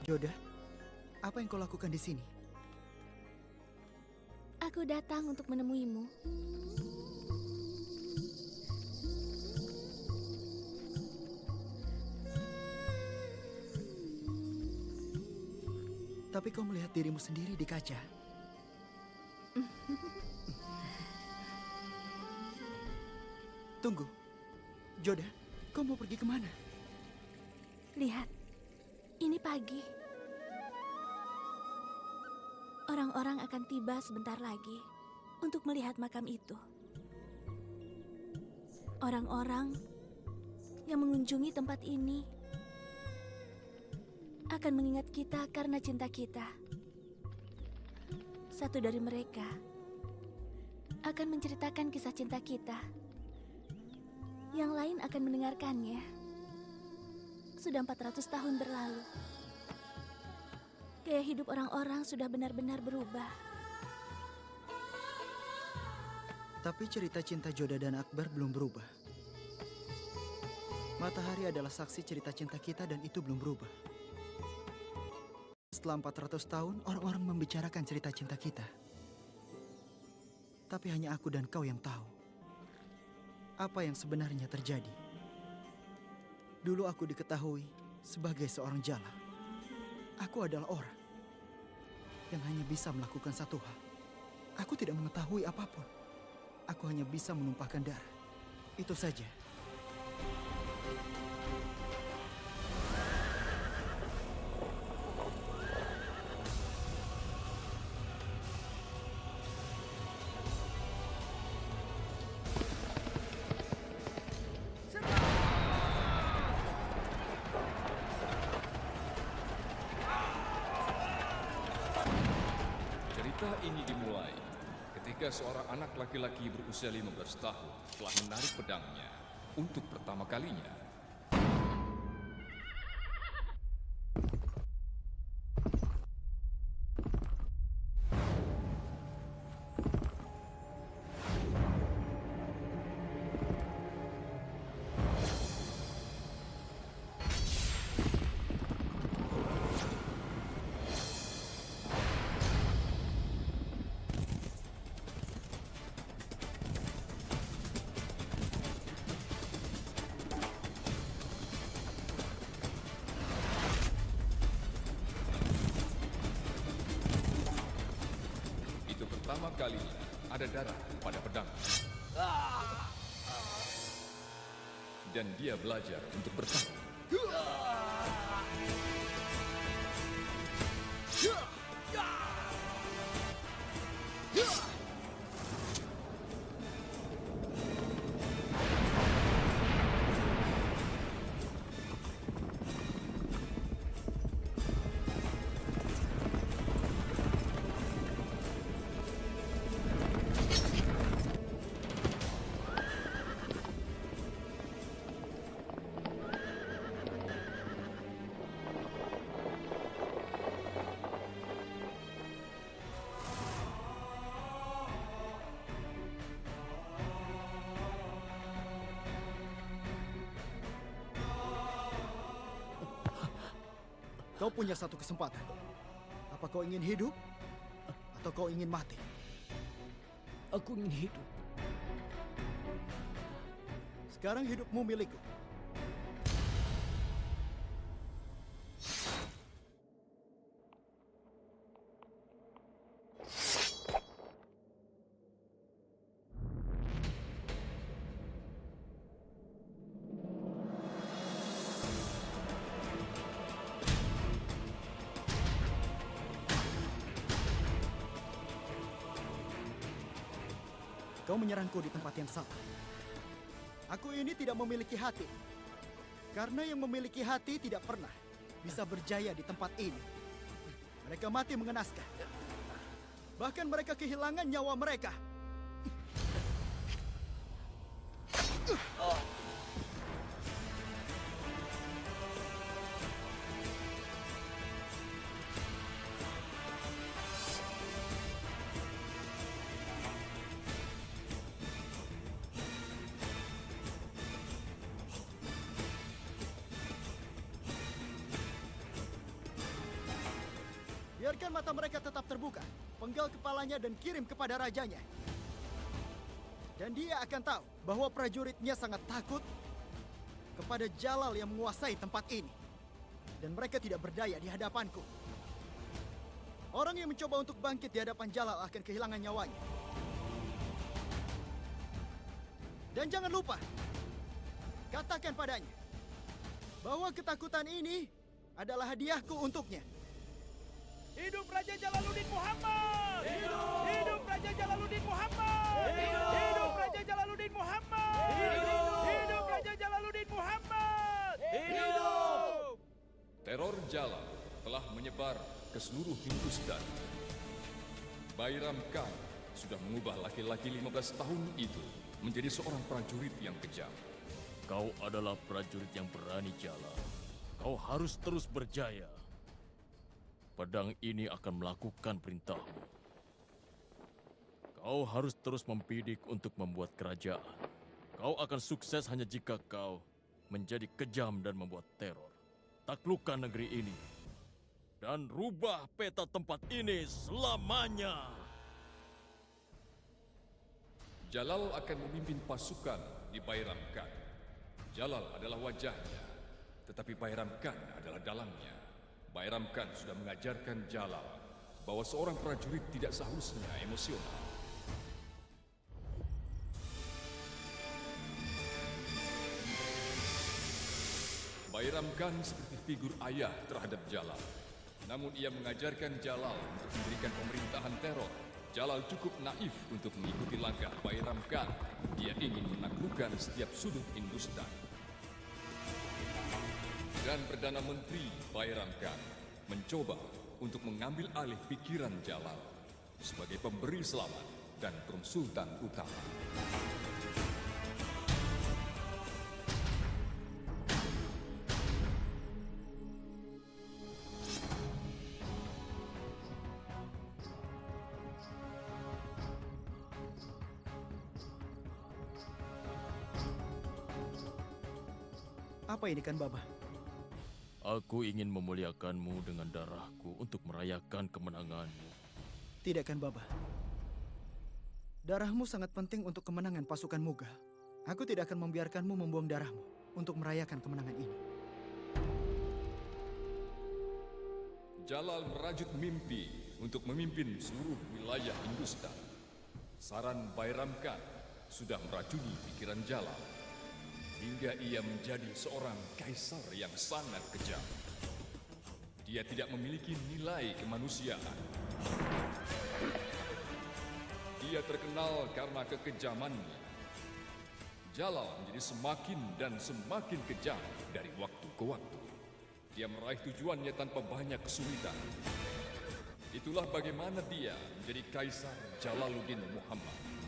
Joda, apa yang kau lakukan di sini? Aku datang untuk menemuimu. Tapi kau melihat dirimu sendiri di kaca. Tunggu. Joda, kau mau pergi kemana? Lihat, ini pagi. Orang-orang akan tiba sebentar lagi untuk melihat makam itu. Orang-orang yang mengunjungi tempat ini akan mengingat kita karena cinta kita. Satu dari mereka akan menceritakan kisah cinta kita. Yang lain akan mendengarkannya. Sudah 400 tahun berlalu. Gaya hidup orang-orang sudah benar-benar berubah. Tapi cerita cinta Joda dan Akbar belum berubah. Matahari adalah saksi cerita cinta kita dan itu belum berubah. Setelah 400 tahun, orang-orang membicarakan cerita cinta kita. Tapi hanya aku dan kau yang tahu apa yang sebenarnya terjadi. Dulu aku diketahui sebagai seorang jala. Aku adalah orang yang hanya bisa melakukan satu hal. Aku tidak mengetahui apapun. Aku hanya bisa menumpahkan darah. Itu saja. Cerita ini dimulai ketika seorang anak laki-laki berusia 15 tahun telah menarik pedangnya untuk pertama kalinya. Pertama kalinya ada darah pada pedang. Dan dia belajar untuk bertarung. Kau punya satu kesempatan. Apa kau ingin hidup atau kau ingin mati? Aku ingin hidup. Sekarang hidupmu milikku. Kau menyerangku di tempat yang salah. Aku ini tidak memiliki hati. Karena yang memiliki hati tidak pernah bisa berjaya di tempat ini. Mereka mati mengenaskan. Bahkan mereka kehilangan nyawa mereka. Biarkan mata mereka tetap terbuka. Penggal kepalanya dan kirim kepada rajanya. Dan dia akan tahu bahwa prajuritnya sangat takut kepada Jalal yang menguasai tempat ini. Dan mereka tidak berdaya di hadapanku. Orang yang mencoba untuk bangkit di hadapan Jalal akan kehilangan nyawanya. Dan jangan lupa, katakan padanya bahwa ketakutan ini adalah hadiahku untuknya. Hidup Raja Jalaluddin Muhammad! Hidup! Hidup Raja Jalaluddin Muhammad! Hidup! Hidup Raja Jalaluddin Muhammad! Hidup! Hidup Raja Jalaluddin Muhammad! Hidup! Teror Jalal telah menyebar ke seluruh Hindustan. Bairam Khan sudah mengubah laki-laki 15 tahun itu menjadi seorang prajurit yang kejam. Kau adalah prajurit yang berani, Jalal. Kau harus terus berjaya. Pedang ini akan melakukan perintahmu. Kau harus terus membidik untuk membuat kerajaan. Kau akan sukses hanya jika kau menjadi kejam dan membuat teror. Taklukkan negeri ini. Dan rubah peta tempat ini selamanya. Jalal akan memimpin pasukan di Bairam Khan. Jalal adalah wajahnya, tetapi Bairam Khan adalah dalangnya. Bairam Khan sudah mengajarkan Jalal bahwa seorang prajurit tidak seharusnya emosional. Bairam Khan seperti figur ayah terhadap Jalal. Namun ia mengajarkan Jalal untuk memberikan pemerintahan teror. Jalal cukup naif untuk mengikuti langkah Bairam Khan. Dia ingin menaklukkan setiap sudut Hindustan. Dan Perdana Menteri Bairam Khan mencoba untuk mengambil alih pikiran Jalal sebagai pemberi selamat dan konsultan utama. Apa ini kan, Baba? Aku ingin memuliakanmu dengan darahku untuk merayakan kemenanganmu. Tidak kan, Baba? Darahmu sangat penting untuk kemenangan pasukan Mughal. Aku tidak akan membiarkanmu membuang darahmu untuk merayakan kemenangan ini. Jalal merajut mimpi untuk memimpin seluruh wilayah Hindustan. Saran Bairam Khan sudah meracuni pikiran Jalal hingga ia menjadi seorang kaisar yang sangat kejam. Dia tidak memiliki nilai kemanusiaan. Dia terkenal karena kekejamannya. Jalal menjadi semakin dan semakin kejam dari waktu ke waktu. Dia meraih tujuannya tanpa banyak kesulitan. Itulah bagaimana dia menjadi Kaisar Jalaluddin Muhammad.